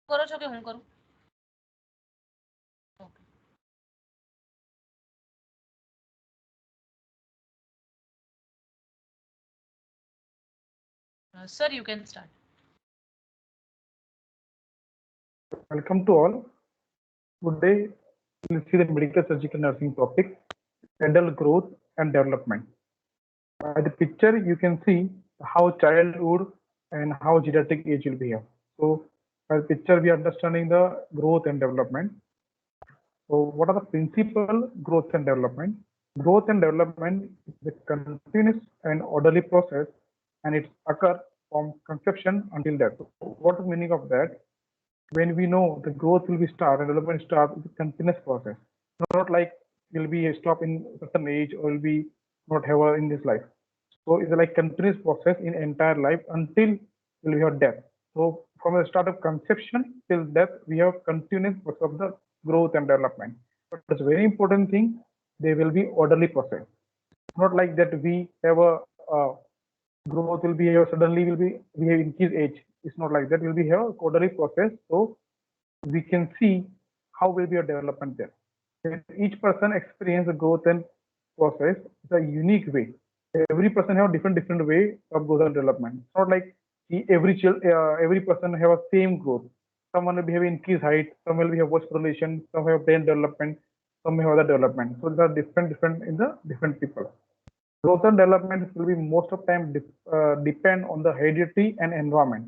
કરો છો કે હું કરું? Sir, you can start. Welcome to all. Today we'll see the medical surgical nursing topic, adult growth and development. By the picture, you can see how childhood and how geriatric age will be here. So, by the picture, we are understanding the growth and development. So, what are the principal growth and development? Growth and development is a continuous and orderly process, and it occurs from conception until death. So what is the meaning of that? When we know the growth will be start and development start, it's a continuous process. Not like will be a stop in certain age or will be not have in this life. So it's like continuous process in entire life until we have death. So from the start of conception till death, we have continuous process of the growth and development. But it's a very important thing. They will be orderly process. Not like that we have a growth will be here suddenly will be we have increased age. It's not like that. Will be here orderly process. So we can see how will be your development there. When each person experience the growth and process, it's a unique way. Every person have different way of growth and development. It's not like every person have a same growth. Someone will be having increased height, some will be have voice relation, some have brain development, some have other development. So they are different in the different people. Growth and development will be most of time depend on the heredity and environment.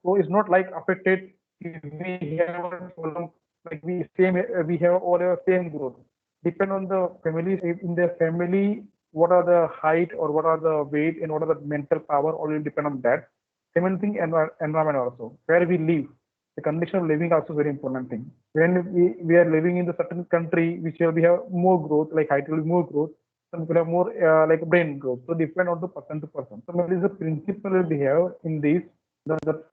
So it's not like affected if we have a problem like we have all our same growth. Depend on the families in their family what are the height or what are the weight and what are the mental power all will depend on that. Same thing environment also where we live. The condition of living also very important thing. When we are living in the certain country which will be have more growth like height will be more growth, some people have more like brain growth. So depend on the person to person. So maybe the principle will be here in this. The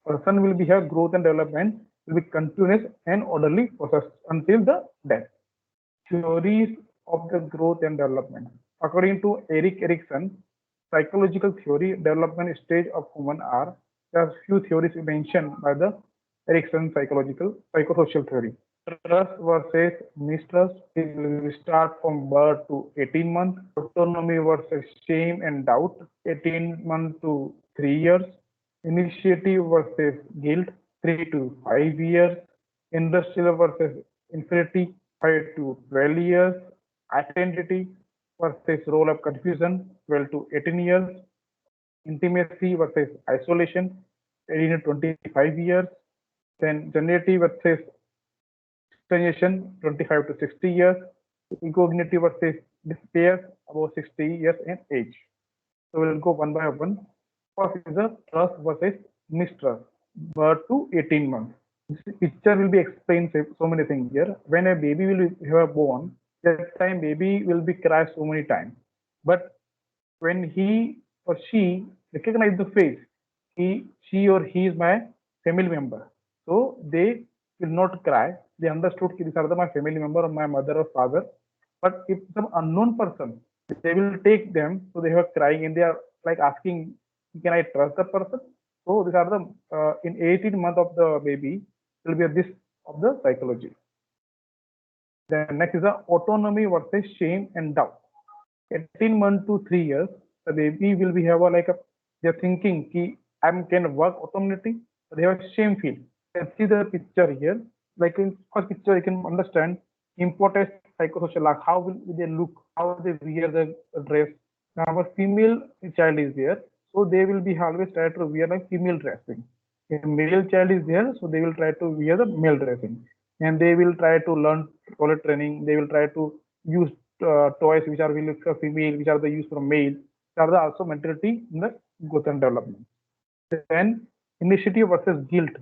person will be here growth and development will be continuous and orderly process until the death. Theories of the growth and development. According to Erik Erikson, psychological theory development stage of human are there are few theories mentioned by the Erikson psychosocial theory. Trust versus mistrust will start from birth to 18 months. Autonomy versus shame and doubt, 18 months to 3 years. Initiative versus guilt, 3 to 5 years. Industrial versus infinity, 5 to 12 years. Identity versus role of confusion, 12 to 18 years. Intimacy versus isolation, 18 to 25 years. Then generative versus extenuation, 25 to 60 years. Incognitive versus despair, about 60 years in age. So we'll go one by one. First is the trust versus mistrust, birth to 18 months. This picture will be explained so many things here. When a baby will have born, that time baby will be cry so many times. But when he or she recognize the face, she or he is my family member. So they will not cry. They understood that these are my family member or my mother or father. But if some unknown person, they will take them, so they are crying and they are like asking, can I trust the person? So these are the in 18 month of the baby will be this of the psychology. Then next is the autonomy versus shame and doubt. 18 months to 3 years, the baby will be have a like a they're thinking ki I can work autonomously, so they have a shame feel. You can see the picture here. Like in first picture, you can understand important psychosocial like how will they look, how they wear the dress. Now a female child is there, so they will be always try to wear like female dressing. A male child is there, so they will try to wear the male dressing, and they will try to learn toilet training. They will try to use toys which are will for female, which are the used for male. These are the also mentality in the growth and development. Then initiative versus guilt.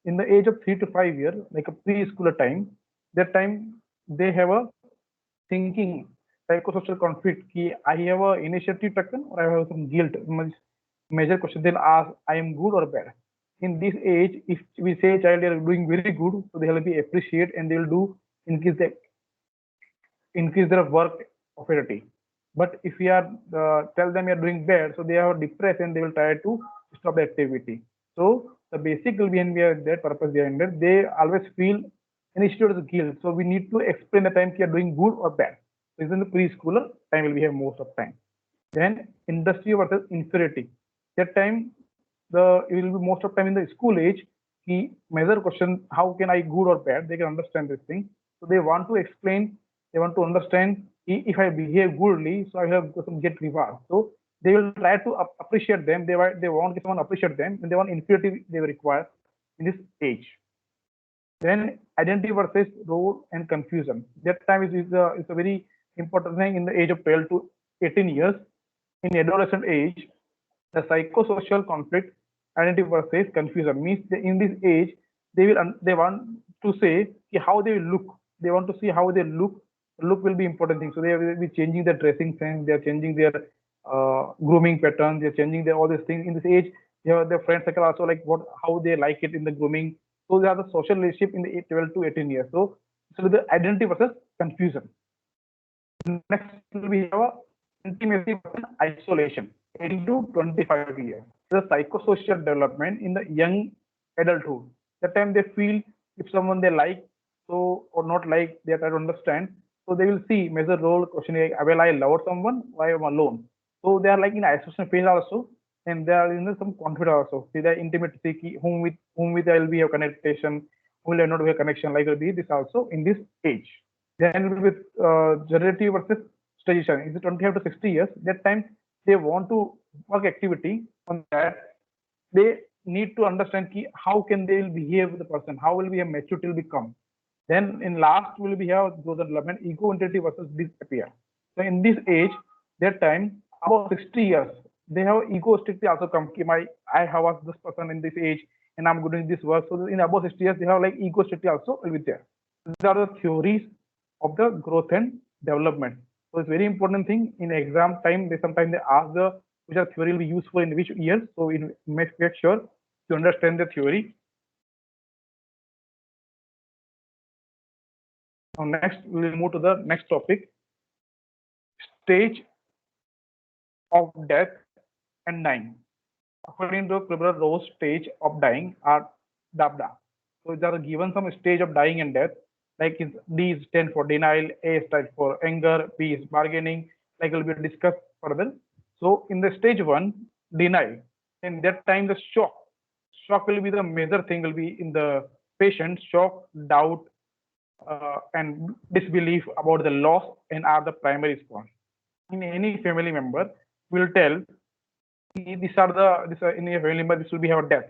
In the age of 3 to 5 years, like a preschooler time, that time they have a thinking psychosocial conflict ki I have a initiative taken or I have some guilt. Major question they'll ask, I am good or bad. In this age, if we say child they are doing very good, so they will be appreciate and they will do increase their work authority. But if we are tell them you are doing bad, so they are depressed and they will try to stop the activity. So the basic will be in their purpose behind it. They always feel initiated as guilt. So we need to explain the time you are doing good or bad. So in the preschooler, time will be here most of time. Then industry versus inferiority. That time it will be most of time in the school age. He measure question, how can I good or bad? They can understand this thing. So they want to explain, they want to understand if I behave goodly, so I have to get reward. So they will try to appreciate them. They want someone appreciate them, and they want inferiority they require in this age. Then identity versus role and confusion. That time is a very important thing in the age of 12 to 18 years. In adolescent age, the psychosocial conflict, identity versus confusion means in this age they want to say how they will look. They want to see how they look. Look will be important thing. So they will be changing their dressing sense. They are changing their grooming patterns. They are changing their all these things in this age. Their friend circle also like how they like it in the grooming. So they are the social relationship in the 12 to 18 years. So the identity versus confusion. Next we have intimacy versus isolation. 18 to 25 years. The psychosocial development in the young adulthood. That time they feel if someone they like so or not like, they try to understand. So they will see measure role question like, will I love someone? Why am I alone? So they are like in isolation phase also, and they are in some conflict also. See the intimacy, whom with I will be a connection, who will I not be a connection, like will be this also in this age. Then with generative versus suggestion, is it 25 to 60 years? That time they want to work activity on that. They need to understand how can they will behave with the person, how will be a maturity will become. Then in last will be have growth and development, ego entity versus disappear. So in this age, that time about 60 years, they have egoistically also come. I have this person in this age, and I'm doing this work. So in about 60 years, they have like egoistically also will be there. These are the theories of the growth and development. So it's very important thing in exam time. Sometimes they ask which are theory will be useful in which years. So make sure to understand the theory. Now next we'll move to the next topic. Stage of death and dying. According to Kubler Ross, stage of dying are DABDA. So there are given some stage of dying and death. Like D is stand for denial, A stands for anger, B is bargaining, like will be discussed further. So in the stage 1, denial, and that time the shock will be the major thing will be in the patient, shock, doubt, and disbelief about the loss and are the primary response. In any family member, will tell these are in a family member, this will be our death.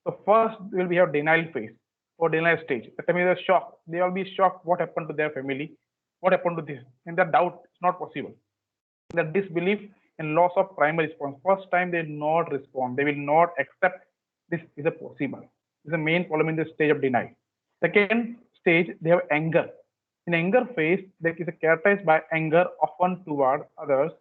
So first will be our denial phase or denial stage. The time is a shock. They will be shocked what happened to their family, what happened to this, and the doubt is not possible. The disbelief and loss of primary response. First time they not respond. They will not accept this is a possible. This is the main problem in the stage of denial. Second stage, they have anger. In anger phase, there is characterized by anger often toward others.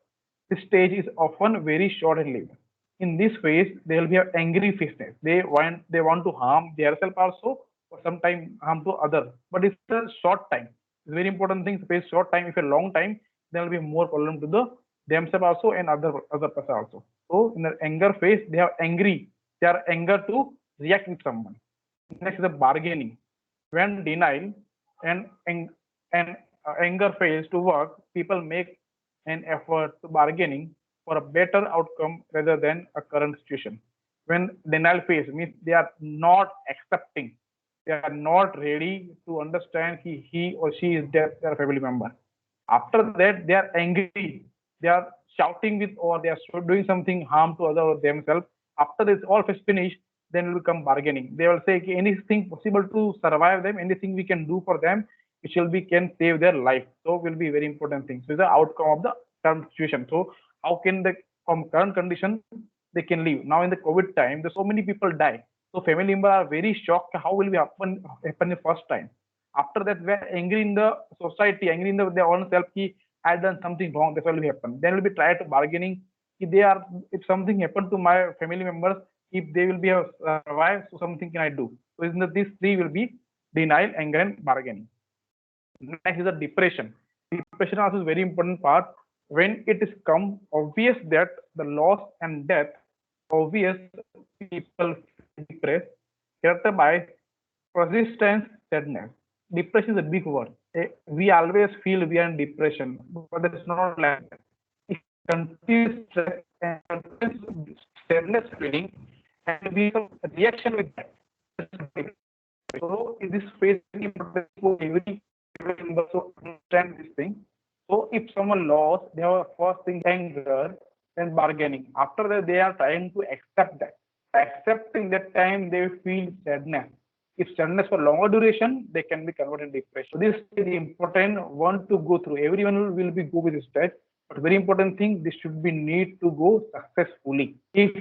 This stage is often very short and lived. In this phase, they will be an angry faceness. They want to harm themselves also, or sometimes harm to others. But it's a short time. It's very important thing. Space short time. If a long time, there will be more problem to the themselves also and other person also. So in the anger phase, they are angry. They are anger to react with someone. Next is the bargaining. When denial and anger fails to work, people make an effort to bargaining for a better outcome rather than a current situation. When denial phase means they are not accepting, they are not ready to understand he or she is their family member. After that, they are angry, they are shouting with or they are doing something harm to other or themselves. After this all is finished, then will come bargaining. They will say anything possible to survive them, anything we can do for them, which will be can save their life. So will be very important thing. So the outcome of the current situation. So how can they from current condition they can live? Now in the COVID time, there's so many people die. So family members are very shocked. How will we happen the first time? After that, we're angry in the society, angry in their own self. I done something wrong. That's what will happen. Then will be try to bargaining. If something happened to my family members, if they will be survive, so something can I do? So in these three will be denial, anger, and bargaining. Next is the depression. Depression also is very important part. When it is come obvious that the loss and death, obvious people depressed. characterized by persistent sadness. Depression is a big word. We always feel we are in depression, but it's not like that. If continuous stress and continuous sadness feeling, and we have a reaction with that. So in this phase, very important for every member to understand this thing. So if someone lost, they have first thing anger and bargaining. After that, they are trying to accept that. Accepting that time, they feel sadness. If sadness for longer duration, they can be converted to depression. So this is the important one to go through. Everyone will be go with this stage, but very important thing, this should be need to go successfully. If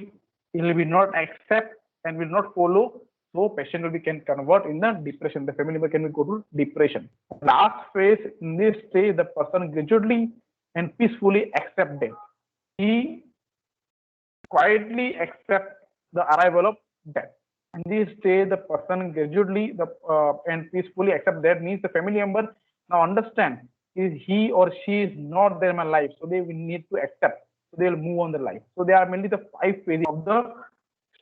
it will be not accept and will not follow, so patient will be can convert in the depression. The family member can go to depression. Last phase, in this stage, the person gradually and peacefully accept death. He quietly accept the arrival of death. In this stage, the person gradually and peacefully accept that, means the family member now understand is he or she is not there in my life, so they will need to accept. So they will move on the life. So they are mainly the 5 phases of the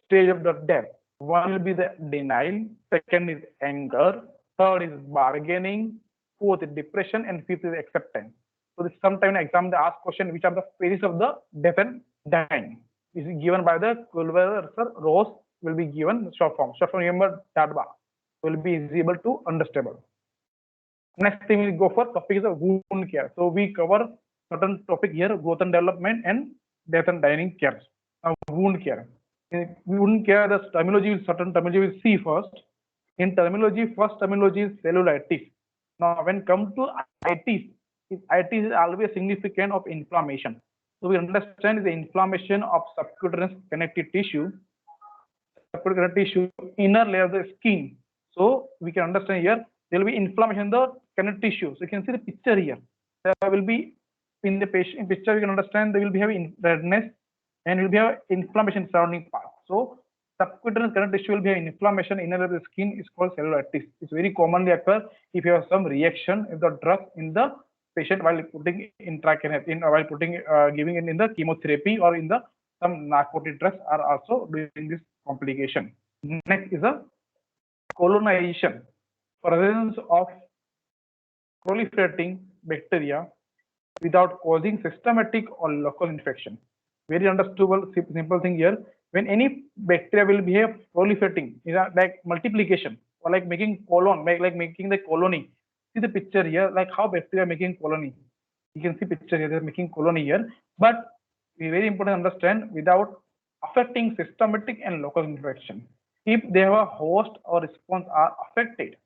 stage of the death. One will be the denial, second is anger, third is bargaining, fourth is depression, and fifth is acceptance. So this sometime in exam they ask question which are the phases of the death and dying. This is given by the Culver Rose will be given short form. Short form remember DADBA will be able to understandable. Next thing we go for topic is wound care. So we cover certain topic here, growth and development and death and dying care. Now wound care. In wound care, the terminology, certain terminology we see first. In terminology, first terminology is cellulitis. Now when come to itis, itis is always significant of inflammation. So we understand the inflammation of subcutaneous connective tissue, inner layer of the skin. So we can understand here there will be inflammation in the connective tissue. So you can see the picture here. There will be in the patient picture you can understand they will be having redness and will be have inflammation surrounding part. So subcutaneous connective tissue will be inflammation inner layer of the skin is called cellulitis. It's very commonly occur if you have some reaction if the drug in the patient while putting intravenous while putting giving it in the chemotherapy or in the some narcotic drugs are also doing this complication. Next is a colonization, presence of proliferating bacteria without causing systematic or local infection. Very understandable, simple thing here. When any bacteria will be proliferating, like multiplication or like making colon, like making the colony. See the picture here, like how bacteria making colony. You can see picture here, they're making colony here. But we very important to understand without affecting systematic and local infection. If they have a host or response are affected,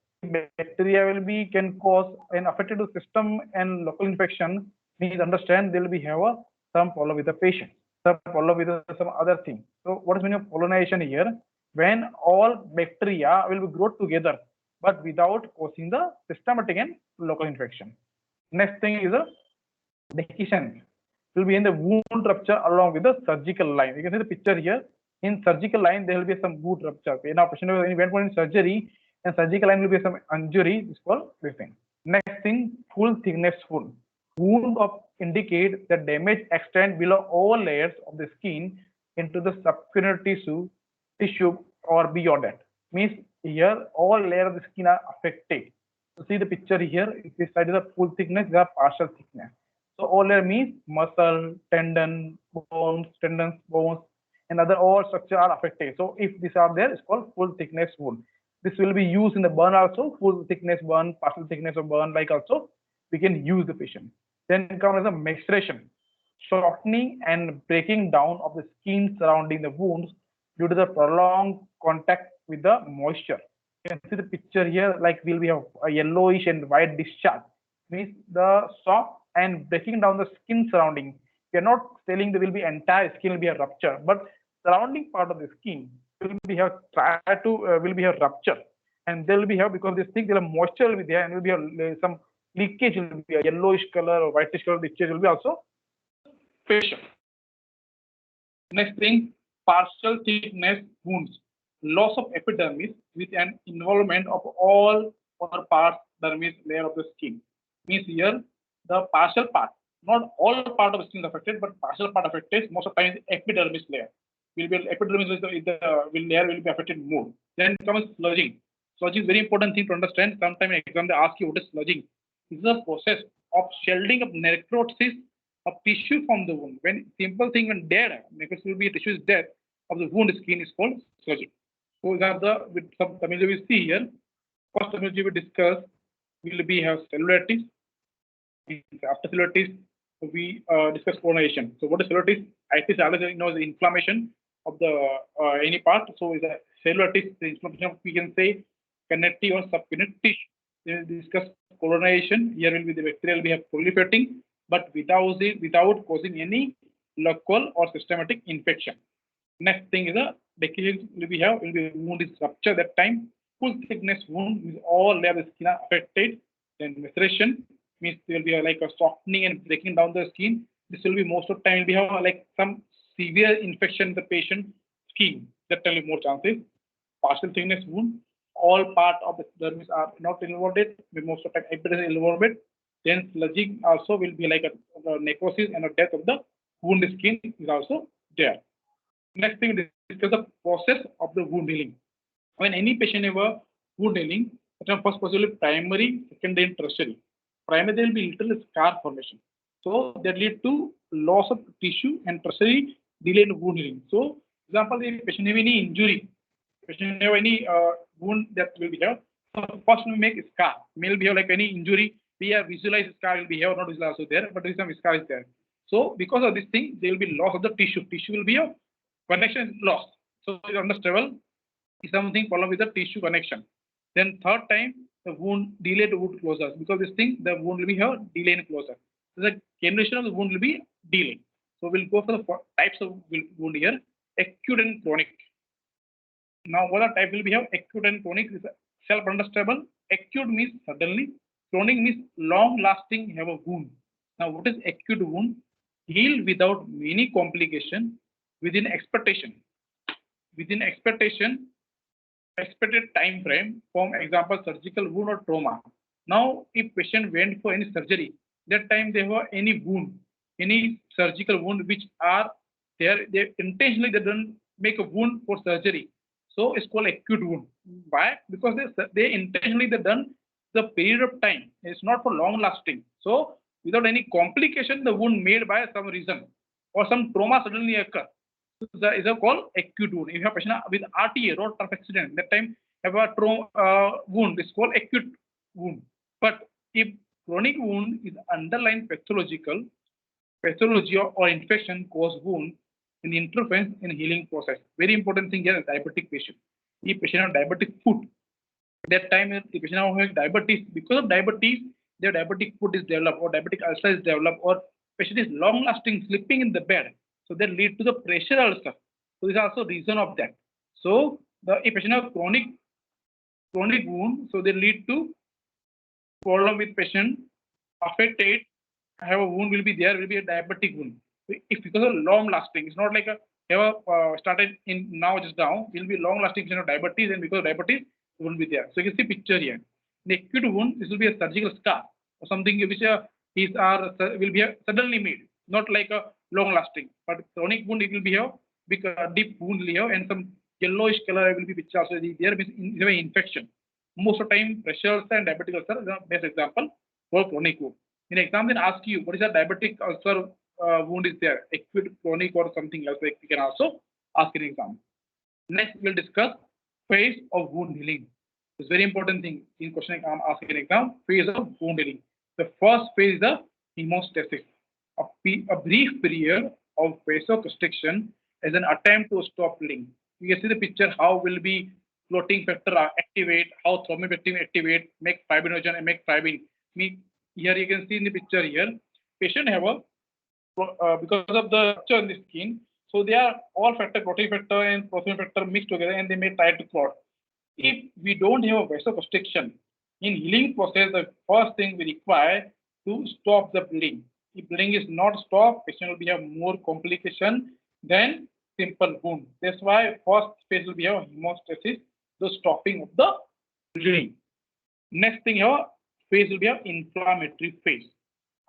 bacteria will be can cause an affected system and local infection. Please understand there will be have a some problem with the patient, some problem with some other thing. So what is meaning of pollination here? When all bacteria will be grow together, but without causing the systematic and local infection. Next thing is a dehiscence. Will be in the wound rupture along with the surgical line. You can see the picture here. In surgical line, there will be some wound rupture. Now, patient went for surgery, and surgical line will be some injury. This called this thing. Next thing, full thickness wound. Wound of indicate the damage extend below all layers of the skin into the subcutaneous tissue or beyond that. Means here all layers of the skin are affected. So see the picture here. If this side is a full thickness, there are partial thickness. So all layer means muscle, tendons, bones, and other all structure are affected. So if these are there, it's called full thickness wound. This will be used in the burn also, full thickness burn, partial thickness of burn, like also we can use the patient. Then comes as a maceration, shortening and breaking down of the skin surrounding the wounds due to the prolonged contact with the moisture. You can see the picture here, like we have a yellowish and white discharge. Means the soft and breaking down the skin surrounding. We are not telling there will be entire skin will be a rupture, but surrounding part of the skin will be have will be a rupture, and there will be have because this thing there moisture will be there and will be some leakage will be a yellowish color or whitish color leakage will be also facial. Next thing, partial thickness wounds, loss of epidermis with an involvement of all or parts dermis layer of the skin. Means here the partial part, not all part of the skin is affected, but partial part affected most of the time is epidermis layer. will be epidermis layer will be affected more. Then comes sludging. Sludging is very important thing to understand. Sometimes in exam they ask you what is sludging. This is a process of shedding of necrosis of tissue from the wound. When simple thing when dead, necrosis will be tissue is dead of the wound skin is called sludging. So these are the with some terminology we see here. First terminology we discuss will be have cellulitis. After cellulitis, we discuss coronation. So what is cellulitis? Itis, you know, the inflammation of the any part. So is a cellulitis, the inflammation of, we can say connective or subconnective tissue. Then we discuss coronation. Here will be the bacteria will be proliferating, but without causing any local or systematic infection. Next thing is a decaying will be wound is rupture that time. Full thickness wound with all layers of skin are affected. Then maceration means there will be like a softening and breaking down the skin. This will be most of the time will be have like some severe infection in the patient skin. That will be more chances. Partial thickness wound. All part of the dermis are not involved. Most of the time epidermis is involved. Then sludging also will be like a necrosis and a death of the wound skin is also there. Next thing is discuss the process of the wound healing. When any patient have a wound healing, first possibly primary, secondary, and tertiary. Primary there will be little scar formation. So that lead to loss of tissue and tertiary delay in wound healing. So example, if patient have any injury, patient have any wound that will be here. So first we make scar. May be have like any injury, we have visualized scar will be here, not visualized also there, but there is some scar is there. So because of this thing, there will be loss of the tissue. Tissue will be a connection is lost. So understandable is something problem with the tissue connection. Then third time the wound delayed wound closure because this thing the wound will be here delay in closure. So the generation of the wound will be delayed. So we'll go for the types of wound here: acute and chronic. Now what are type will be here? Acute and chronic is self-understandable. Acute means suddenly. Chronic means long-lasting have a wound. Now what is acute wound? Heal without many complication within expectation. Within expectation, expected time frame, from example, surgical wound or trauma. Now, if patient went for any surgery, that time they have any wound, any surgical wound which are there, they intentionally they don't make a wound for surgery. So it's called acute wound. Why? Because they intentionally they done the period of time. It's not for long lasting. So without any complication, the wound made by some reason or some trauma suddenly occur. Is called acute wound. If you have a patient with RTA, road traffic accident, that time have a trauma wound, it's called acute wound. But if chronic wound is underlying pathology or infection cause wound in interference in healing process. Very important thing here is diabetic patient. If patient have diabetic foot, that time if patient have diabetes, because of diabetes, their diabetic foot is developed or diabetic ulcer is developed or patient is long lasting sleeping in the bed. So that lead to the pressure ulcer. So this is also reason of that. So the if patient have chronic wound, so they lead to problem with patient affected have a wound will be there will be a diabetic wound. If because of long lasting, it's not like a have started in now just now. It will be long lasting patient of diabetes and because of diabetes it won't be there. So you can see picture here. The acute wound this will be a surgical scar or something which these are will be suddenly made, not like a long lasting. But chronic wound it will be a big deep wound here and some yellowish color will be which also there is an infection. Most of the time pressure ulcer and diabetic ulcer is the best example for chronic wound. In exam they ask you what is a diabetic ulcer wound is there, acute, chronic or something else like you can also ask in exam. Next we'll discuss phase of wound healing. It's very important thing in question I'm asking in exam, phase of wound healing. The first phase is the hemostasis. A brief period of vasoconstriction as an attempt to stop bleeding. You can see the picture how will be clotting factor activate, how thrombin factor activate, make fibrinogen and make fibrin. Here you can see in the picture here, patient have a because of the structure in the skin, so they are all factor, clotting factor and protein factor mixed together and they may try to clot. If we don't have a vasoconstriction in healing process, the first thing we require to stop the bleeding. If bleeding is not stopped, patient will be have more complication than simple wound. That's why first phase will be a hemostasis, the stopping of the bleeding. Next thing here, phase will be an inflammatory phase.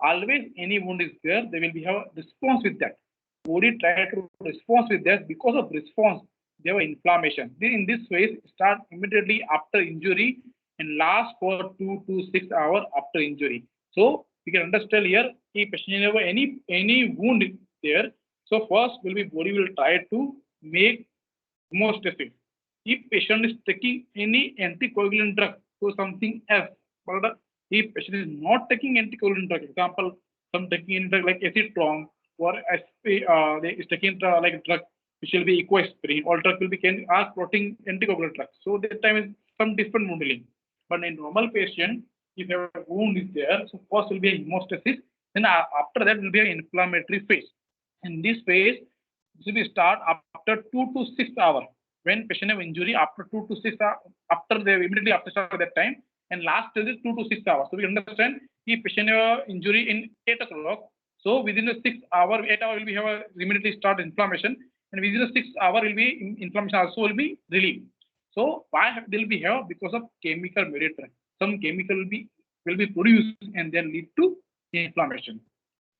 Always any wound is there, they will be have a response with that. body try to respond with that. Because of response, there were inflammation. Then in this phase, start immediately after injury and last for 2 to 6 hours after injury. So we can understand here, if patient have any wound there, so first will be body will try to make hemostasis. If patient is taking any anticoagulant drug or something else, but if patient is not taking anticoagulant drug, example, some taking drug like acetron or they is taking like drug which will be equaspirin or drug will be can are protein anticoagulant drug. So that time is some different wound healing. But in normal patient, if a wound is there, so first will be a hemostasis, then after that will be an inflammatory phase. In this phase, this will start after 2 to 6 hours. When patient have injury after 2 to 6 hours, after they immediately after start that time, and last is 2 to 6 hours. So we understand if patient have injury in 8 o'clock, so within the 6 hour, 8 hour will be have a immediately start inflammation, and within the 6 hour will be inflammation also will be relieved. So why they will be here? Because of chemical mediator. Some chemical will be produced and then lead to inflammation.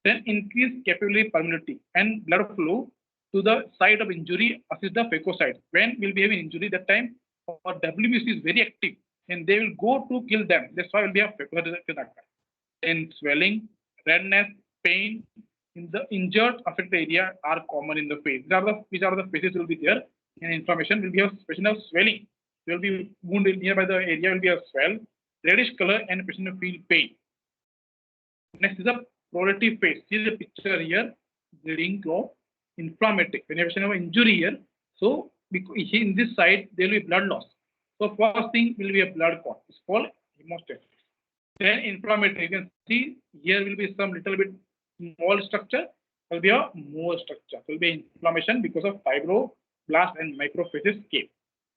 Then increase capillary permeability and blood flow to the site of injury, assist the phagocytes. When we'll be having injury, that time our WBC is very active and they will go to kill them. That's why we'll be a phagocytes. Then swelling, redness, pain in the injured affected area are common in the face. Which are the phases will be there, and inflammation will be a patient of swelling. There will be wound nearby the area will be a swell, reddish color, and patient will feel pain. Next is a proliferative phase. See the picture here, bleeding, clot, inflammatory. When a patient have injury here, so in this side there will be blood loss. So first thing will be a blood clot. It's called hemostasis. Then inflammatory. You can see here will be some little bit small structure. There will be a more structure. There will be inflammation because of fibroblast and macrophages came.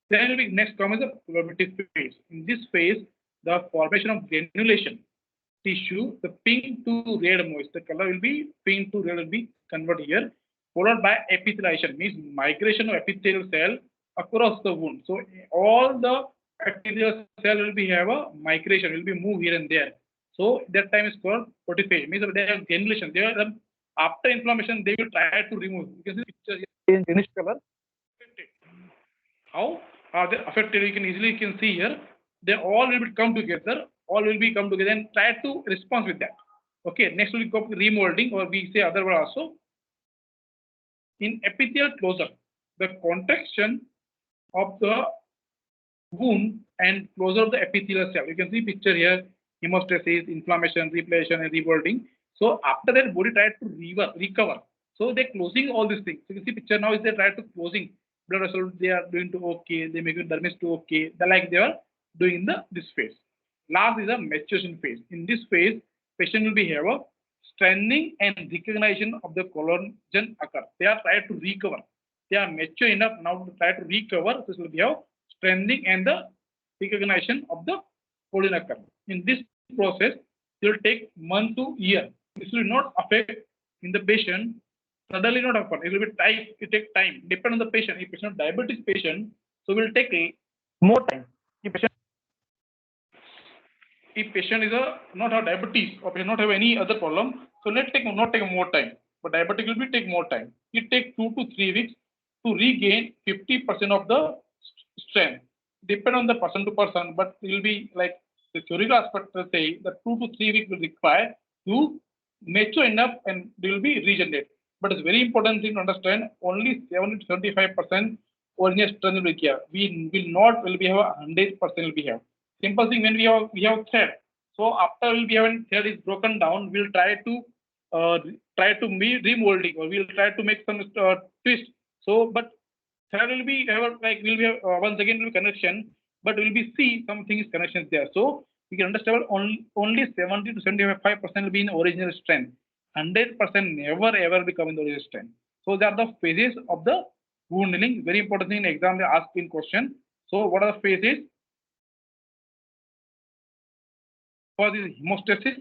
Then will be next comes the proliferative phase. In this phase, the formation of granulation tissue, the pink to red moist, the color will be pink to red will be converted here, followed by epithelialization, means migration of epithelial cell across the wound. So all the epithelial cell will be have a migration, will be move here and there. So that time is called proliferative, means they have granulation. They are after inflammation, they will try to remove. You can see the picture here in greenish color. How are they affected? You can easily see here. They all will be come together. All will be come together and try to respond with that. Okay. Next will go remolding, or we say other word also. In epithelial closure, the contraction of the wound and closure of the epithelial cell. You can see picture here: hemostasis, inflammation, repletion, and remolding. So after that, body tried to recover. So they're closing all these things. So you can see picture now is they try to closing blood vessel. They are doing to okay. They make dermis to okay. They like they are doing in this phase. Last is a maturation phase. In this phase, patient will be have a strengthening and recognition of the collagen occur. They are trying to recover. They are mature enough now to try to recover. This will be a strengthening and the recognition of the collagen occur. In this process, it will take month to year. This will not affect in the patient. Suddenly not happen. It will be time. It take time. Depend on the patient. If patient diabetic patient, so will take more time. If patient is not have diabetes or patient not have any other problem, so not take more time. But diabetic will be take more time. It take 2 to 3 weeks to regain 50% of the strength. Depend on the person to person, but it will be like the theoretical aspect say that 2 to 3 weeks will require to mature enough and they will be regenerated. But it's very important thing to understand. Only 70 to 75% original strength will be here. We will not will be have 100% will be here. Simple thing when we have thread. So after we have thread is broken down, we'll try to remolding, or we'll try to make some twist. So but thread will be like will be once again will be connection, but will be see something is connections there. So we can understand only 70 to 75% will be in original strength. 100% never ever become in the original strength. So they are the phases of the wound healing. Very important thing in exam they ask in question. So what are the phases? For this hemostasis,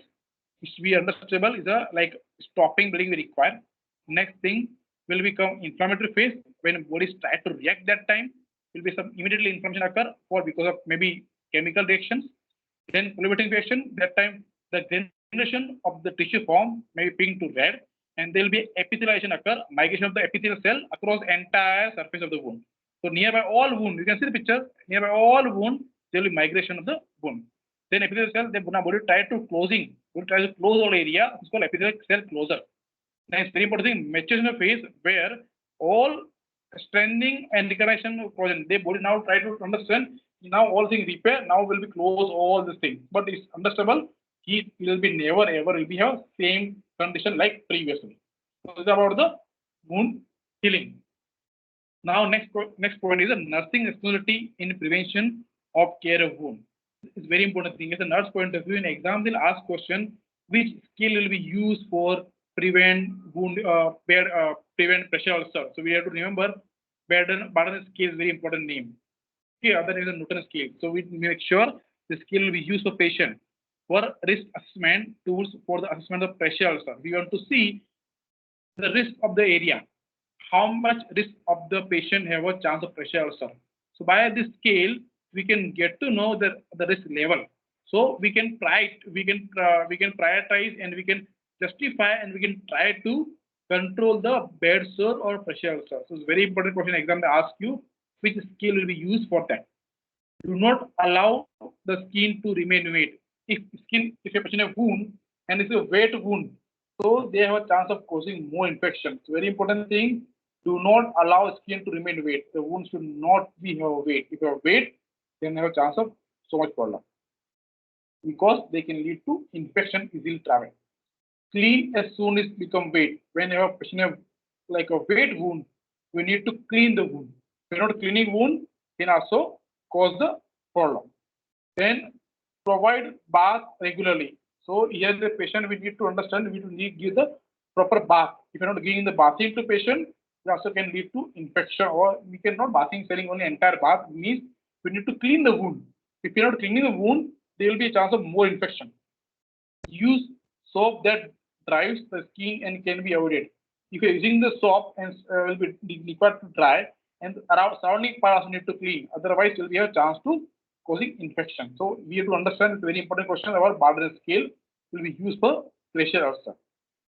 which we understandable is a like stopping bleeding we require. Next thing will become inflammatory phase when bodies try to react. That time will be some immediately inflammation occur or because of maybe chemical reactions. Then proliferative reaction, that time the granulation of the tissue form may be pink to red, and there will be epithelialization occur, migration of the epithelial cell across the entire surface of the wound. So nearby all wound, you can see the picture, nearby all wound, there will be migration of the wound. Then epithelial cell, the body try to closing, body tries to close all area, it's called epithelial cell closure. Next, very important thing, maturation phase where all strengthening and reconnection of collagen, they body now try to understand, now all things repair, now will be close all these things. But it's understandable, it will be never ever will be have same condition like previously. So this is about the wound healing. Now next point is the nursing responsibility in prevention of care of wound. It's very important thing. As a nurse point of view, in exam they'll ask question which skill will be used for prevent wound, prevent pressure ulcer. So we have to remember Barden scale is very important name. Okay, other is a Newton scale. So we make sure the scale will be used for patient for risk assessment tools for the assessment of pressure ulcer. We want to see the risk of the area, how much risk of the patient have a chance of pressure ulcer. So by this scale, we can get to know the risk level. So we can prioritize and we can justify and we can try to control the bed sore or pressure ulcer. So it's very important question exam they ask you which scale will be used for that. Do not allow the skin to remain wet. If a patient has wound and it's a wet wound, so they have a chance of causing more infection. It's very important thing. Do not allow skin to remain wet. The wound should not be wet. If you have wet, then you have a chance of so much problem because they can lead to infection easily travel. Clean as soon as become wet. When you have a patient have like a wet wound, we need to clean the wound. If you're not cleaning wound, then also cause the problem. Then provide bath regularly. So here the patient we need to understand we need to give the proper bath. If you're not giving the bathing to patient, it also can lead to infection or we cannot bathing selling only entire bath means we need to clean the wound. If you're not cleaning the wound, there will be a chance of more infection. Use soap that dries the skin and can be avoided. If you're using the soap and will be required to dry and around surrounding part also need to clean. Otherwise, will be a chance to causing infection. So we have to understand it's a very important question about Barden scale will be used for pressure ulcer.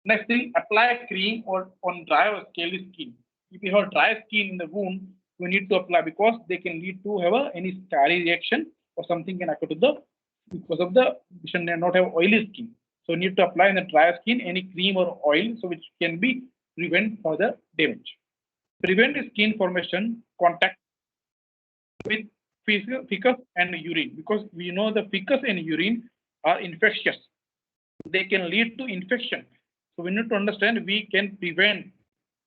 Next thing, apply cream or on dry or scaly skin. If you have dry skin in the wound, we need to apply because they can lead to have any scarring reaction or something can occur to the because of the we should not have oily skin. So need to apply in the dry skin any cream or oil so which can be prevent further damage. Prevent skin formation contact with feces and urine because we know the feces and urine are infectious. They can lead to infection. So we need to understand we can prevent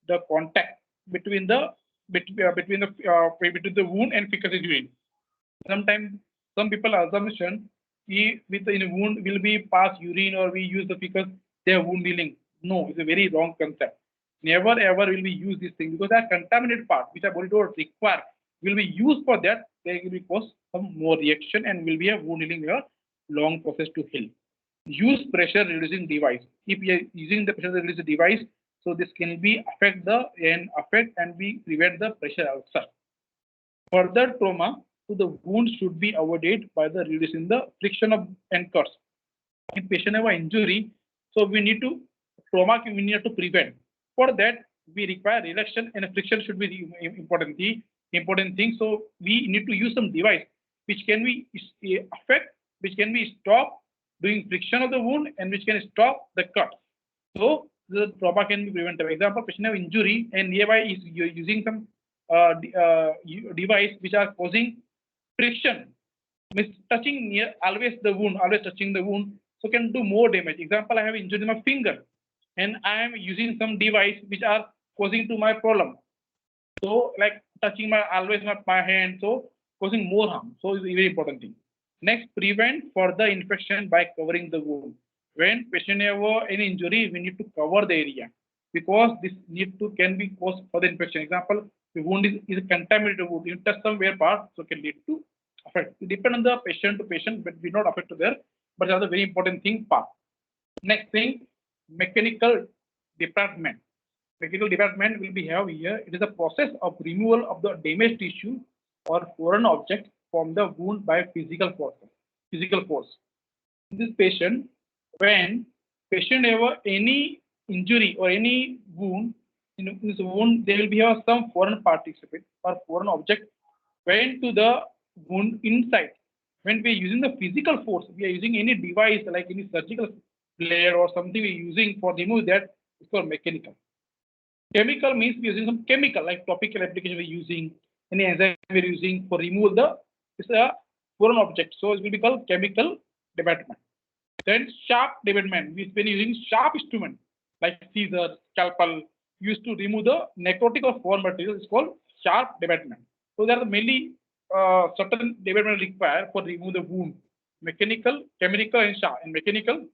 the contact between the wound and feces and urine. Sometimes some people assumption with in a wound will be pass urine or we use the feces they are wound healing. No, it's a very wrong concept. Never ever will we use this thing because that contaminated part which our body don't require will be used for that. There will be cause some more reaction and will be a wound healing a long process to heal. Use pressure reducing device. If you are using the pressure reducing device, so this can be affect and we prevent the pressure ulcer. Further trauma to the wound should be avoided by the reducing the friction of anchors. If patient have an injury, so we need to prevent. For that, we require reduction and friction should be the important thing. So we need to use some device which can be affect, which can be stop doing friction of the wound and which can stop the cut. So the trauma can be prevented. For example, patient have injury and nearby is using some device which are causing friction, means touching near always touching the wound, so can do more damage. Example, I have injured my finger and I am using some device which are causing to my problem. So like touching my hand, so causing more harm. So it's a very important thing. Next, prevent further infection by covering the wound. When patient have any injury, we need to cover the area because this can be cause further infection. Example, the wound is a contaminated wound. You touch somewhere part, so can lead to affect. It depends on the patient to patient, but we not affect to there. But that's a very important thing part. Next thing, mechanical department. Mechanical department will be have here. It is a process of removal of the damaged tissue or foreign object from the wound by physical force. In this patient, when patient have any injury or any wound, in this wound there will be some foreign participant or foreign object went to the wound inside. When we are using the physical force, we are using any device like any surgical blade or something we are using for remove that. It's called mechanical. Chemical means we are using some chemical like topical application we are using, any enzyme we are using for remove the it's a foreign object. So it will be called chemical development. Then sharp development means when using sharp instrument like scissors, scalpel, used to remove the necrotic or foreign material is called sharp development. So there are mainly certain development required for remove the wound. Mechanical, chemical, and sharp. And mechanical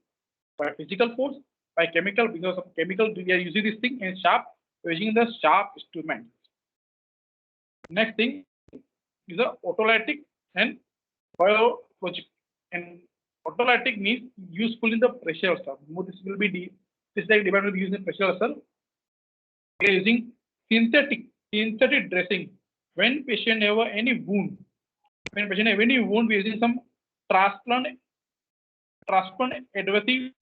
by physical force, by chemical because of chemical we are using this thing, and sharp we are using the sharp instrument. Next thing is the autolytic and biologic. And autolytic means useful in the pressure vessel. This will be this like development using the pressure vessel. We are using synthetic dressing. When patient have any wound, we are using some transplant adhesive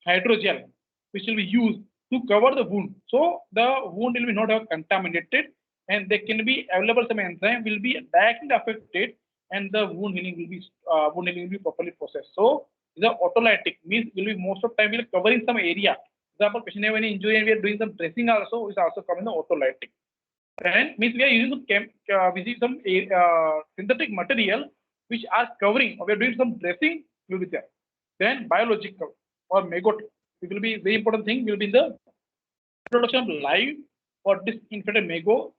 hydrogel, which will be used to cover the wound. So the wound will be not have contaminated, and there can be available some enzyme will be directly affected, and the wound healing will be properly processed. So the autolytic means will be most of time will covering some area. For example, patient have any injury and we are doing some dressing also is also coming the autolytic. And means we are using some synthetic material which are covering or we are doing some dressing will be there. Then biological or maggot, it will be very important thing will be in the introduction of live or disinfected maggot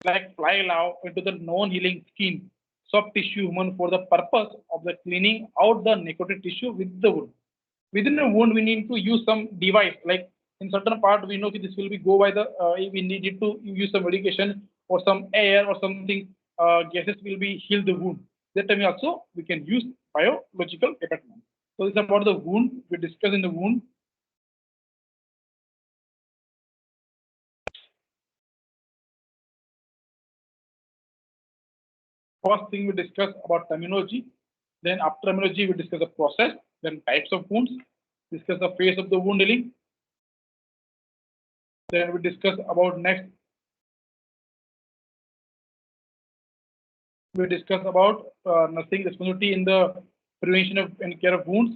like fly larvae into the non-healing skin, soft tissue human for the purpose of the cleaning out the necrotic tissue with the wound. Within the wound, we need to use some device like in certain part we know this will be go by the we needed to use some medication or some air or something gases will be heal the wound. That time also we can use biological department. So it's about the wound. We discuss in the wound. First thing we discuss about terminology. Then after terminology we discuss the process. Then types of wounds. Discuss the phase of the wound healing. Then we discuss about next. We discuss about nursing responsibility in the prevention of and care of wounds.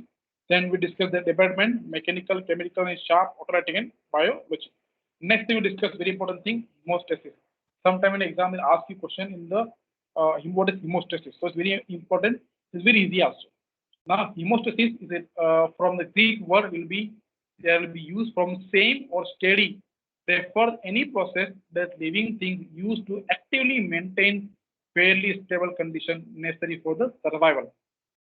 Then we discuss the department, mechanical, chemical, and sharp, autolytic, and biology. Next thing we discuss very important thing, hemostasis. Sometime in exam will ask you question in the what is hemostasis. So it's very important. It's very easy also. Now hemostasis is from the Greek word will be there will be used from same or steady. Refers any process that living things use to actively maintain fairly stable condition necessary for the survival.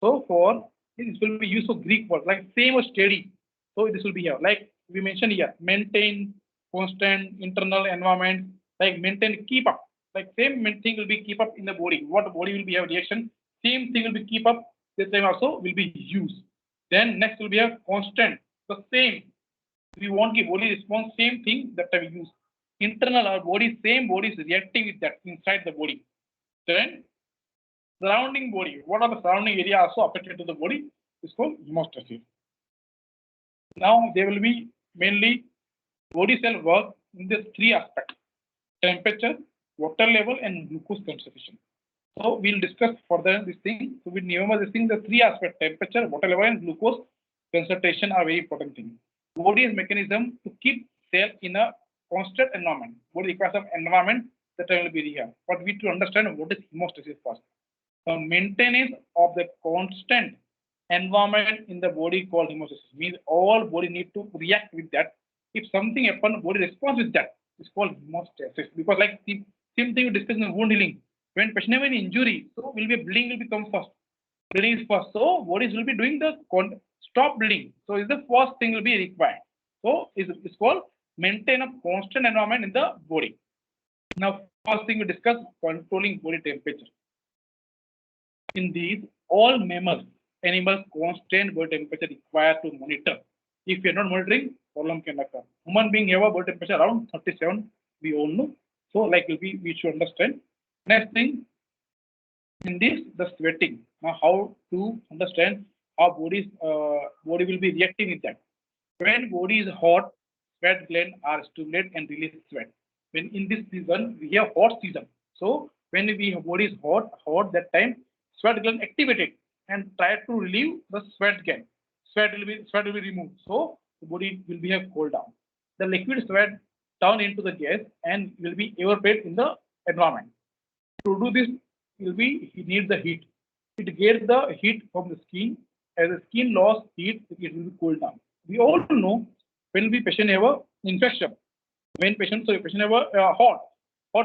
So for this will be used for Greek word like same or steady. So this will be here like we mentioned here maintain constant internal environment like maintain keep up like same thing will be keep up in the body. What the body will be have reaction same thing will be keep up. This time also will be used. Then next will be a constant the same. We want the body response same thing that we use. Internal our body same body is reacting with that inside the body. Then surrounding body. What are the surrounding area also affected to the body? Is called hemostasis. Now there will be mainly body cell work in these three aspects: temperature, water level, and glucose concentration. So we'll discuss further this thing. So we remember this thing: the three aspects: temperature, water level, and glucose concentration are very important things. Body is mechanism to keep cell in a constant environment. Body requires some environment that will be here. But we need to understand what is hemostasis first. The maintenance of the constant environment in the body called hemostasis means all body need to react with that. If something happens, body responds with that. It's called hemostasis. Because like the same thing we discussed in wound healing. When patient have an injury, so will be bleeding will become first. Bleeding is first. So bodies will be doing the stop bleeding. So is the first thing will be required. So it's called maintain a constant environment in the body. Now first thing we discuss controlling body temperature. In these, all mammals, animals, constant body temperature required to monitor. If you are not monitoring, problem can occur. Human being have a body temperature around 37. We all know. So like we should understand. Next thing, in this the sweating. Now how to understand how body will be reacting with that. When body is hot, sweat gland are stimulated and release sweat. When in this season we have hot season, so when we have body is hot that time sweat gland activated and try to relieve the sweat gland. Sweat will be removed, so the body will be a cool down. The liquid sweat turn into the gas and will be evaporated in the environment. To do this, he needs the heat. It gets the heat from the skin. As the skin loss heat, it will be cooled down. We all know when we patient have a infection, when patient have a hot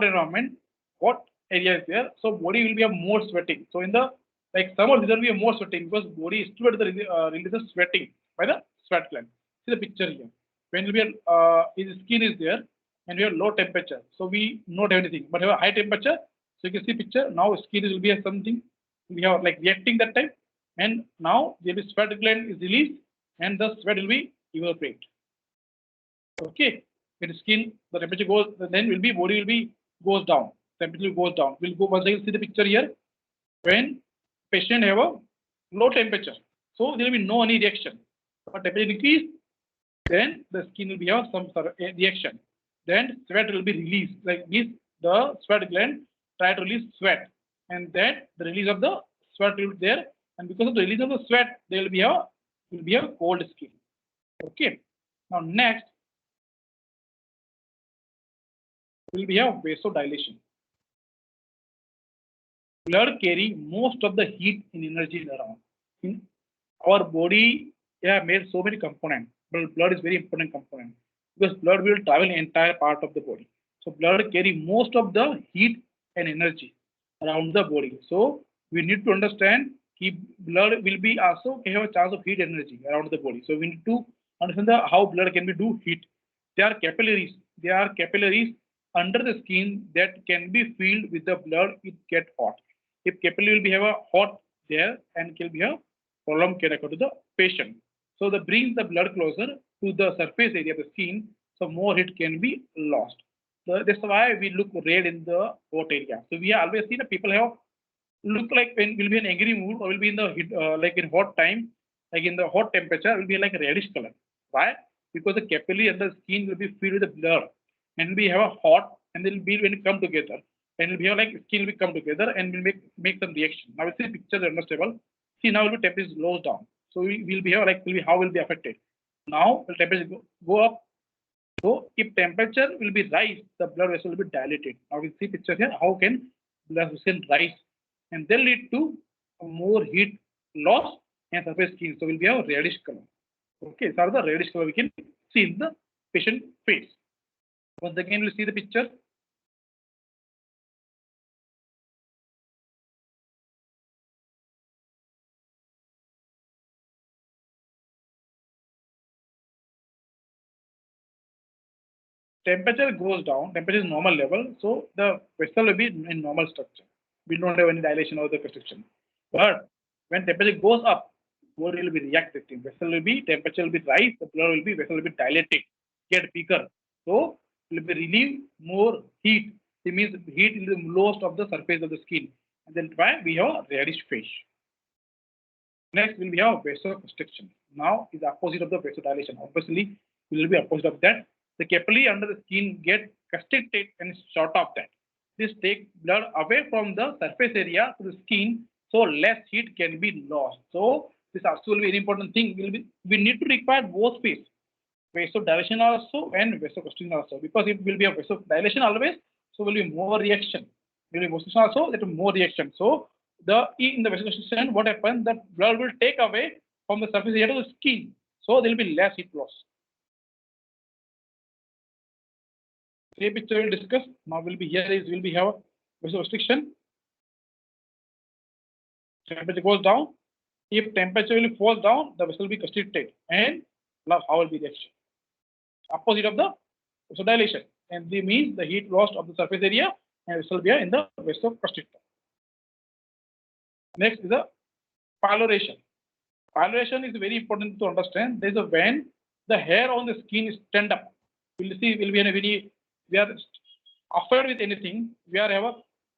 environment, hot area is there, so body will be a more sweating. So in the like summer season, we have more sweating because body is toward the releases sweating by the sweat gland. See the picture here. When we are his skin is there and we have low temperature, so we not have anything, but have a high temperature. So you can see picture now skin will be a something we have like reacting that time, and now the sweat gland is released and the sweat will be evaporate. Okay, when skin the temperature goes, then will be body will be goes down. Temperature goes down. We'll go once again see the picture here. When patient have a low temperature, so there will be no any reaction. But temperature increase, then the skin will be have some sort of reaction. Then sweat will be released. Like this, the sweat gland try to release sweat, and then the release of the sweat will be there. And because of the release of the sweat, there will be a cold skin. Okay. Now next will be a vasodilation. Blood carry most of the heat and energy around. In our body, made so many components, but blood is very important component because blood will travel entire part of the body. So blood carry most of the heat and energy around the body. So we need to understand blood will be also have a chance of heat energy around the body. So we need to understand how blood can be do heat. There are capillaries. There are capillaries under the skin that can be filled with the blood. It get hot. If capillary will be have a hot there and can be a problem can occur to the patient. So that brings the blood closer to the surface area of the skin, so more heat can be lost. So that's why we look red in the hot area. So we always see the people have look like when will be in angry mood or will be in the heat, like in hot time, like in the hot temperature, will be like a reddish color. Why? Because the capillary and the skin will be filled with the blood, and we have a hot, and then will be when it come together, and will be like skin will come together and will make some reaction. Now we see picture understandable. See now will be temperature goes down, so we will be here like will be how will be affected. Now the temperature go up. So if temperature will be rise, the blood vessel will be dilated. Now we see picture here. How can blood vessel rise, and then lead to more heat loss and surface skin. So will be a reddish color. Okay, so the reddish color we can see in the patient face. Once again, we'll see the picture. Temperature goes down, temperature is normal level, so the vessel will be in normal structure. We don't have any dilation or the constriction. But when temperature goes up, body will be reacting. Vessel will be temperature will be rise, the blood will be vessel will be dilated, get bigger. So will be relieve more heat. It means heat is the lowest of the surface of the skin, and then why we have reddish face. Next will be our vasoconstriction. Now is the opposite of the vasodilation. Obviously, it will be opposite of that. The capillary under the skin get constricted and short of that. This takes blood away from the surface area to the skin, so less heat can be lost. So this also will be an important thing. We need to require both phase, vasodilation also and vasoconstriction also, because it will be a vasodilation always, so will be more reaction. Will be vasodilation also, that will more reaction. So in the vasoconstriction, what happens? The blood will take away from the surface area to the skin, so there will be less heat loss. Same picture we'll discuss. Now will be here is will be have vasoconstriction. Temperature goes down. If temperature will fall down, the vessel will be constricted, and now how will be the reaction? Opposite of the vasodilation, and this means the heat lost of the surface area, and vessel will be in the vasoconstrictor. Next is the piloration. Piloration is very important to understand. There is a when the hair on the skin is stand up. We'll see will be in a very we are afraid with anything, we are have a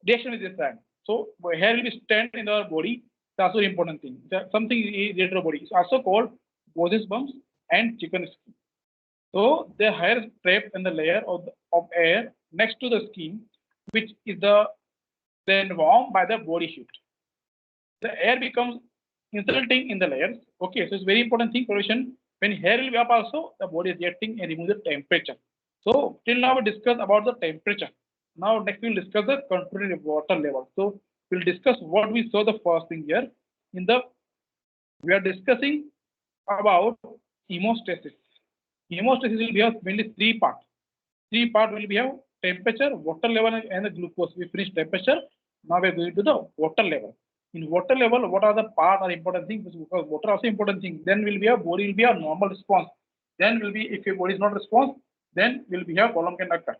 reaction with this time. So hair will be stand in our body. That's also important thing. Something related to our body. It's also called Gaussian bumps and chicken skin. So the hair is trapped in the layer of air next to the skin, which is then warmed by the body heat. The air becomes insulting in the layers. Okay, so it's very important thing solution. When hair will be up also, the body is reacting and remove the temperature. So till now we discussed about the temperature. Now next we'll discuss the controlling water level. So we'll discuss what we saw the first thing here. We are discussing about hemostasis. Hemostasis will be have mainly three parts. Three part will be have temperature, water level, and the glucose. We finished temperature. Now we are going to the water level. In water level, what are the part or important things? Because water also important thing. Then will be a body will be a normal response. Then will be if your body is not response, then will be a problem can occur.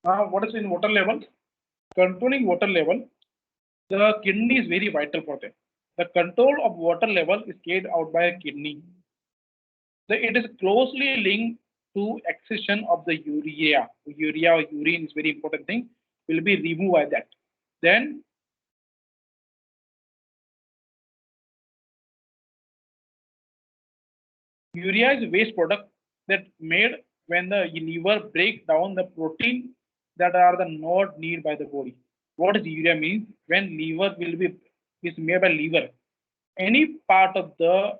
Now, what is in water level? Controlling water level, the kidney is very vital for them. The control of water level is carried out by a kidney. It is closely linked to excretion of the urea. Urea or urine is very important thing. Will be removed by that. Then urea is a waste product that made when the liver break down the protein that are the not needed by the body. What does urea mean? When liver will be is made by liver, any part of the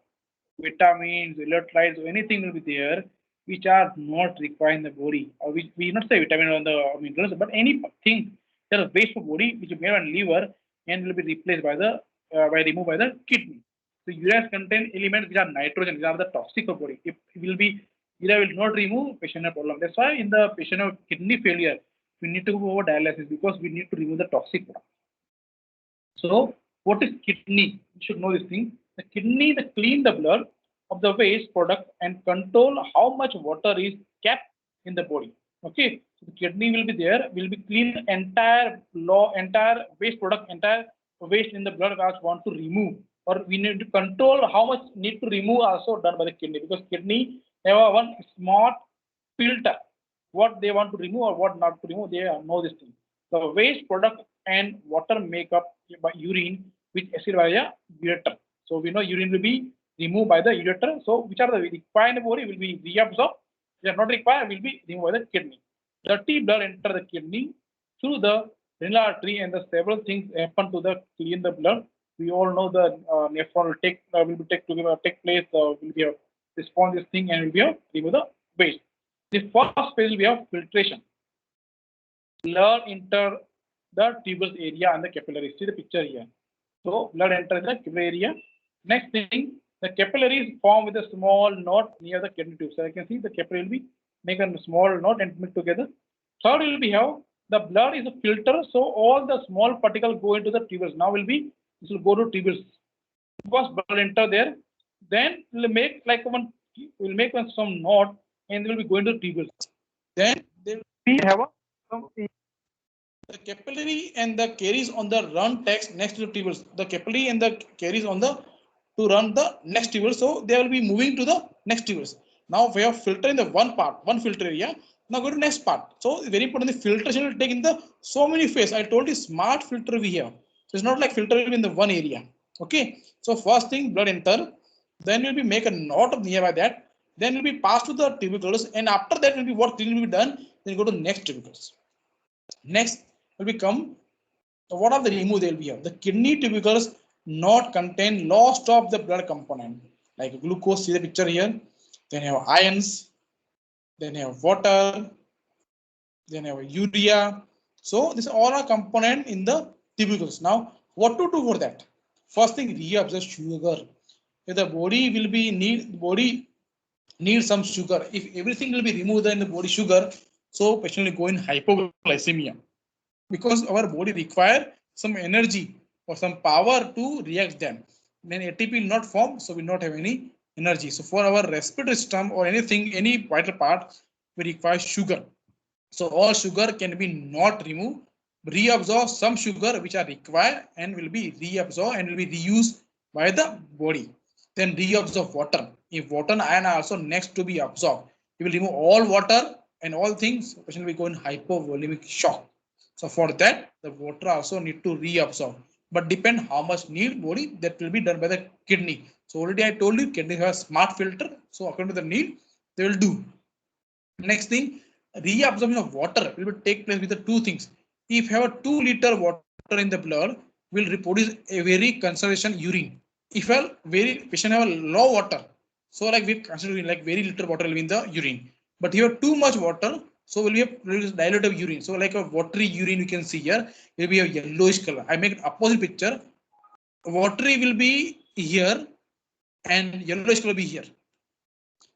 vitamins, electrolytes, or anything will be there which are not required in the body, or which we not say vitamin or the minerals, but anything that is waste for body which is made on liver and will be replaced by the by removed by the kidney. So urea contain elements which are nitrogen, which are the toxic for body. If it will be urea will not remove, patient have problem. That's why in the patient of kidney failure, we need to go over dialysis because we need to remove the toxic product. So what is kidney? You should know this thing. The kidney the clean the blood of the waste product and control how much water is kept in the body. Okay, so the kidney will be there, will be clean entire waste product, entire waste in the blood that want to remove, or we need to control how much need to remove also done by the kidney, because kidney have a one smart filter what they want to remove or what not to remove. They know this thing. The waste product and water make up by urine, which acid by a ureter. So we know urine will be removed by the ureter. So which are the required in the body will be reabsorbed. Which are not required will be removed by the kidney. Dirty blood enter the kidney through the renal artery, and the several things happen to the clean the blood. We all know the nephron will take place. Will be a response this thing and will be a remove the waste. The first phase will be of filtration. Blood enter the tubules area and the capillaries. See the picture here. So blood enter the capillary area. Next thing, the capillaries form with a small knot near the kidney tube. So I can see the capillary will be make a small knot and mix together. Third will be how the blood is a filter, so all the small particles go into the tubules. Now this will go to tubules. Because blood enter there, then we'll make like some knot and will be going to tubules. Then we have the capillary and the carries on the run text next to the tubules. The capillary and the carries on the to run the next tubules. So they will be moving to the next tubules. Now we have filter in the one filter area. Now go to next part. So very important, the filtration will take in the so many phases. I told you smart filter we have. So it's not like filter will be in the one area. Okay. So first thing blood enter, then will be make a knot of nearby that. Then will be passed to the tubercles, and after that will be what cleaning will be done. Then go to next tubercles. Next will become what are the remove they will be here. The kidney tubercles not contain lost of the blood component like glucose. See the picture here. Then you have ions. Then you have water. Then you have urea. So this all are component in the tubercles. Now what to do for that? First thing, reabsorb sugar. If the body will be need some sugar. If everything will be removed in the body sugar, so patient will go in hypoglycemia, because our body require some energy or some power to react them. Then ATP will not form, so we not have any energy. So for our respiratory system or anything, any vital part, we require sugar. So all sugar can be not removed, reabsorb some sugar which are required and will be reabsorbed and will be reused by the body. Then reabsorb water. If water and iron are also next to be absorbed, it will remove all water and all things. Patient will go in hypovolemic shock. So for that, the water also need to reabsorb. but depend how much need body, that will be done by the kidney. So already I told you kidney have a smart filter. So according to the need, they will do. Next thing, reabsorption of water will take place with the two things. If you have a 2 liter water in the blood, will reproduce a very concentration urine. If a very patient have a low water, so like we consider like very little water will be in the urine. But you have too much water, so will be a diluted urine. So like a watery urine you can see here, will be a yellowish color. I make an opposite picture. Watery will be here and yellowish color will be here.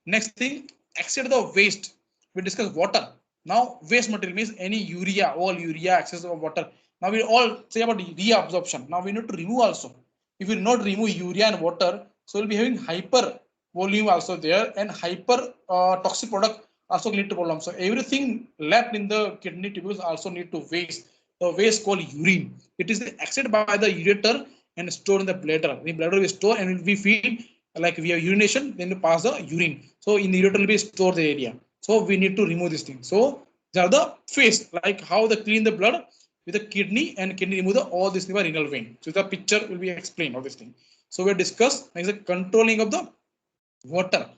Next thing, except the waste, we discuss water. Now waste material means any urea, all urea, excess of water. Now we all say about reabsorption. Now we need to remove also. If we not remove urea and water, so we'll be having hyper volume also there and hyper toxic product also lead to problem. So everything left in the kidney tubules also need to waste. The waste called urine. It is accepted by the ureter and stored in the bladder. The bladder will store and we feel like we have urination, then we pass the urine. So in the ureter will be stored the area. So we need to remove this thing. So these are the phase, like how they clean the blood with the kidney and kidney remove the all this by renal vein. So the picture will be explained of this thing. So we'll discuss next the controlling of the water.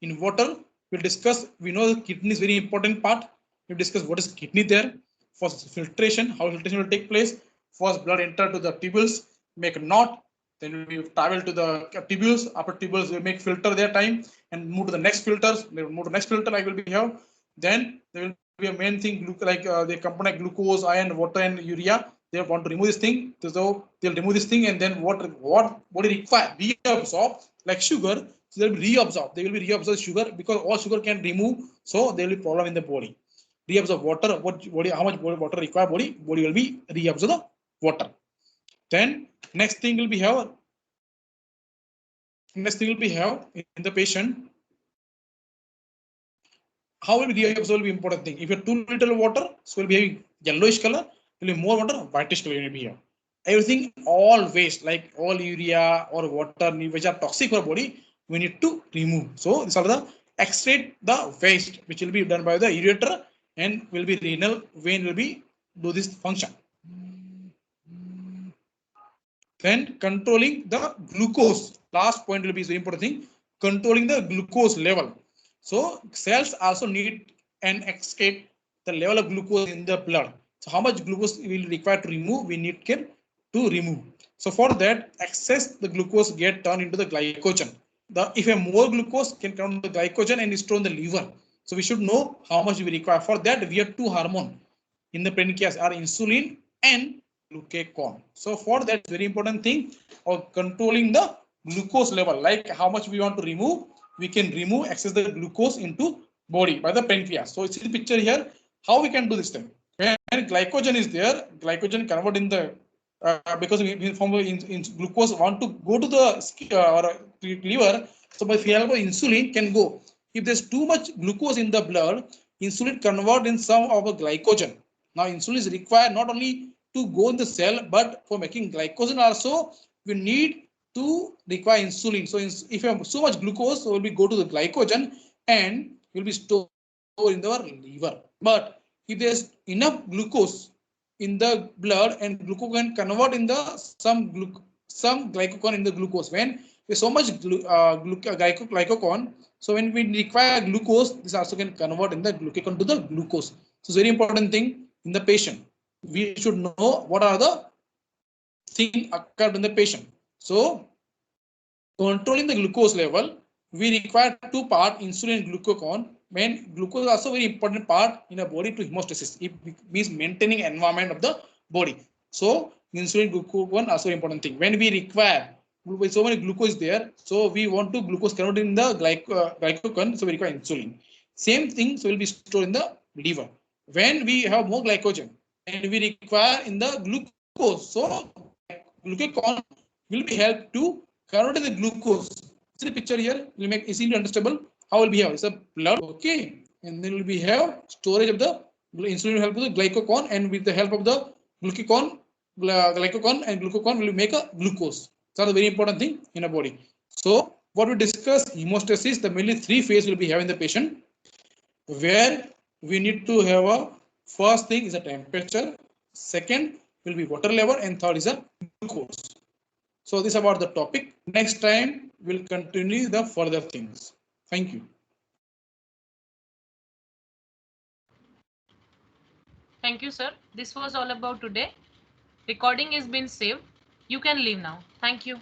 In water, we'll discuss, we know the kidney is very important part. We'll discuss what is kidney there. First filtration, how filtration will take place. First blood enter to the tubules, make a knot, then we travel to the tubules. After tubules, we make filter their time and move to the next filters. They will move to the next filter like will be here. Then there will be a main thing like the component glucose, iron, water, and urea. They want to remove this thing. So they'll remove this thing and then what body require reabsorb like sugar. So they'll be reabsorbed. They will be reabsorbed sugar because all sugar can remove. So there will be problem in the body. Reabsorb water. What body? How much water require body? Body will be reabsorb the water. Then next thing will be have. Next thing will be have in the patient. How will be reabsorb will be important thing. If you have 2 liter water, so will be having yellowish color. Will be more water, whitish color will be here. Everything, all waste like all urea or water which are toxic for body, we need to remove. So these are the extract the waste which will be done by the ureter and will be renal vein will be do this function. Then controlling the glucose. Last point will be very important thing. Controlling the glucose level. So cells also need and escape the level of glucose in the blood. So how much glucose will require to remove? We need to remove. So for that, excess the glucose get turned into the glycogen. If a more glucose can turn the glycogen and store in the liver. So we should know how much we require. For that, we have two hormones in the pancreas are insulin and glucagon. So for that very important thing of controlling the glucose level, like how much we want to remove, we can remove excess the glucose into body by the pancreas. So see the picture here, how we can do this thing. When glycogen is there, glycogen convert in the because we from in glucose want to go to the or liver. So by help of insulin can go. If there's too much glucose in the blood, insulin convert in some of the glycogen. Now insulin is required not only to go in the cell, but for making glycogen also we need to require insulin. So if you have so much glucose, so will be go to the glycogen and will be stored in the liver. But if there's enough glucose in the blood and glucagon convert in the some glycogen in the glucose. When there's so much glycogon, so when we require glucose, this also can convert in the glucagon to the glucose. So it's very important thing in the patient. We should know what are the things occurred in the patient. So controlling the glucose level, we require two parts, insulin and glucagon. When glucose is also very important part in a body to hemostasis. It means maintaining environment of the body. So insulin, glucagon also important thing. When we require so many glucose there, so we want to glucose converted in the glycogen, so we require insulin. Same thing, so will be stored in the liver. When we have more glycogen and we require in the glucose, so glucagon will be helped to convert the glucose. See the picture here will make easily understandable. How will be have? It's a blood, okay, and then will be have storage of the insulin will help with the glycogen, and with the help of the glycogen and glucagon will make a glucose. That's a very important thing in a body. So what we discuss hemostasis, the mainly three phases will be having the patient, where we need to have a first thing is a temperature, second will be water level, and third is a course. So this is about the topic. Next time we'll continue the further things. Thank you. Thank you, sir. This was all about today. Recording has been saved. You can leave now. Thank you.